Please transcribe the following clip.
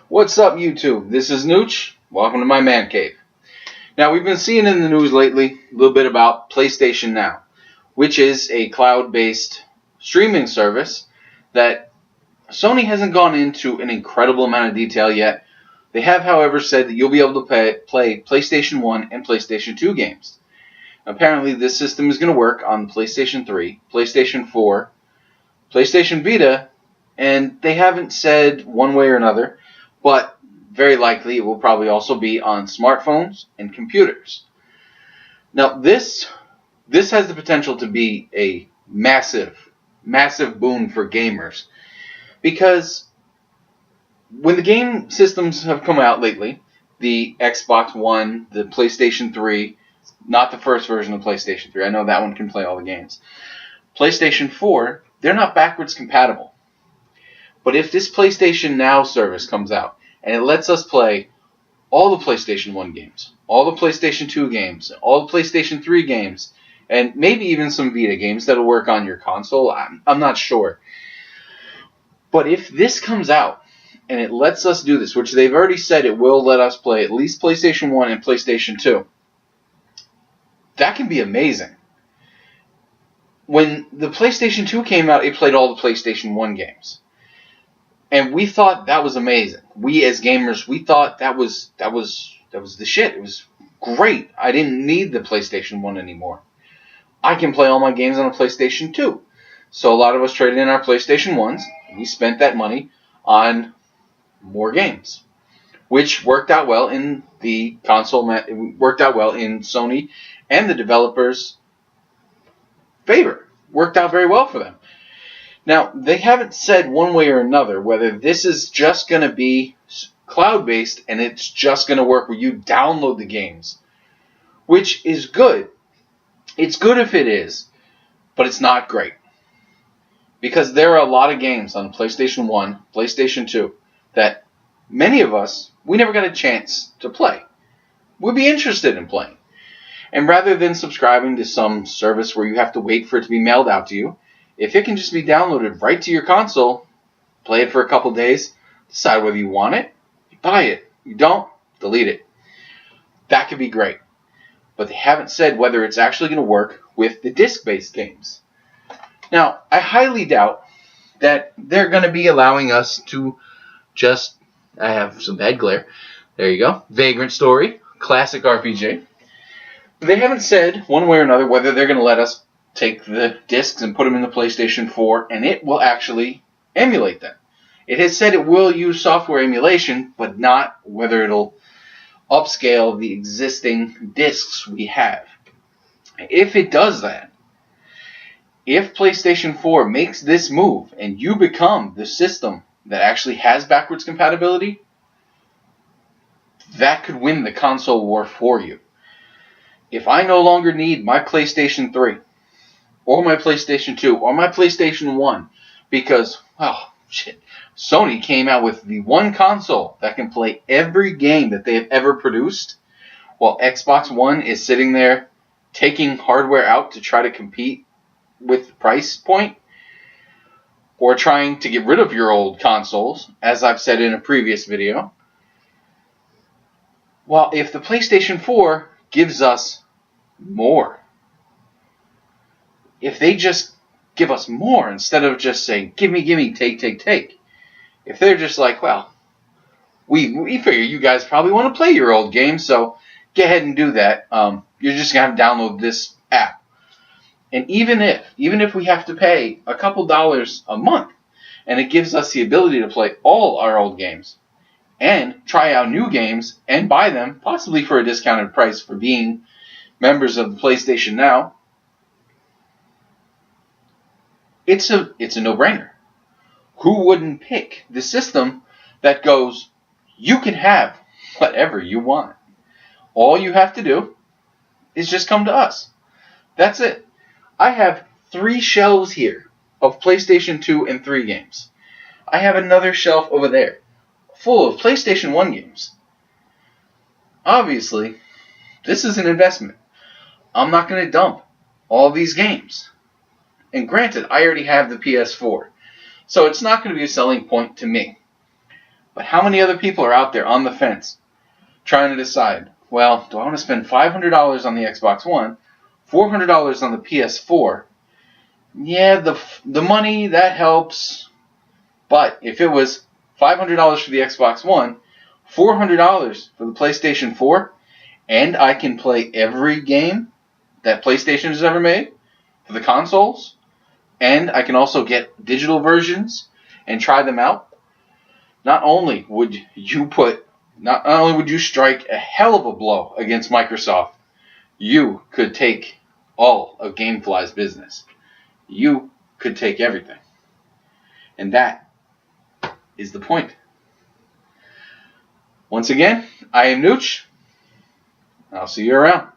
What's up, YouTube? This is Nooch. Welcome to my man cave. Now, we've been seeing in the news lately a little bit about PlayStation Now, which is a cloud-based streaming service that Sony hasn't gone into an incredible amount of detail yet. They have, however, said that you'll be able to play PlayStation 1 and PlayStation 2 games. Apparently, this system is going to work on PlayStation 3, PlayStation 4, PlayStation Vita, and they haven't said one way or another, but very likely it will probably also be on smartphones and computers. Now, this has the potential to be a massive boon for gamers, because when the game systems have come out lately, the Xbox One, the PlayStation 3, not the first version of PlayStation 3, I know that one can play all the games, PlayStation 4, they're not backwards compatible. But if this PlayStation Now service comes out and it lets us play all the PlayStation 1 games, all the PlayStation 2 games, all the PlayStation 3 games, and maybe even some Vita games that'll work on your console, I'm not sure. But if this comes out and it lets us do this, which they've already said it will let us play at least PlayStation 1 and PlayStation 2, that can be amazing. When the PlayStation 2 came out, it played all the PlayStation 1 games. And we thought that was amazing. We as gamers, we thought that was the shit. It was great. I didn't need the PlayStation 1 anymore. I can play all my games on a PlayStation 2. So a lot of us traded in our PlayStation 1s, and we spent that money on more games, which worked out well in the console. It worked out well in Sony and the developers' favor. Worked out very well for them. Now, they haven't said one way or another whether this is just going to be cloud-based and it's just going to work where you download the games, which is good. It's good if it is, but it's not great. Because there are a lot of games on PlayStation 1, PlayStation 2, that many of us, we never got a chance to play. We'd be interested in playing. And rather than subscribing to some service where you have to wait for it to be mailed out to you, if it can just be downloaded right to your console, play it for a couple days, decide whether you want it, you buy it. You don't, delete it. That could be great. But they haven't said whether it's actually going to work with the disc-based games. Now, I highly doubt that they're going to be allowing us to just... I have some bad glare. There you go. Vagrant Story, classic RPG. They haven't said one way or another whether they're going to let us take the discs and put them in the PlayStation 4 and it will actually emulate them. It has said it will use software emulation, but not whether it'll upscale the existing discs we have. If it does that, if PlayStation 4 makes this move and you become the system that actually has backwards compatibility, that could win the console war for you. If I no longer need my PlayStation 3, or my PlayStation 2, or my PlayStation 1, because, oh, shit, Sony came out with the one console that can play every game that they have ever produced, while Xbox One is sitting there taking hardware out to try to compete with the price point, or trying to get rid of your old consoles, as I've said in a previous video. Well, if the PlayStation 4 gives us more, if they just give us more instead of just saying, give me, take. If they're just like, well, we figure you guys probably want to play your old games, so go ahead and do that. You're just going to have to download this app. And even if we have to pay a couple dollars a month, and it gives us the ability to play all our old games, and try out new games, and buy them, possibly for a discounted price for being members of the PlayStation Now, it's a no-brainer. Who wouldn't pick the system that goes, you can have whatever you want. All you have to do is just come to us. That's it. I have 3 shelves here of PlayStation 2 and 3 games. I have another shelf over there full of PlayStation 1 games. Obviously, this is an investment. I'm not going to dump all these games. And granted, I already have the PS4, so it's not going to be a selling point to me. But how many other people are out there on the fence trying to decide, well, do I want to spend $500 on the Xbox One, $400 on the PS4? Yeah, the money, that helps. But if it was $500 for the Xbox One, $400 for the PlayStation 4, and I can play every game that PlayStation has ever made for the consoles, and I can also get digital versions and try them out, not only would you strike a hell of a blow against Microsoft, you could take all of GameFly's business. You could take everything. And that is the point. Once again, I am Nooch. I'll see you around.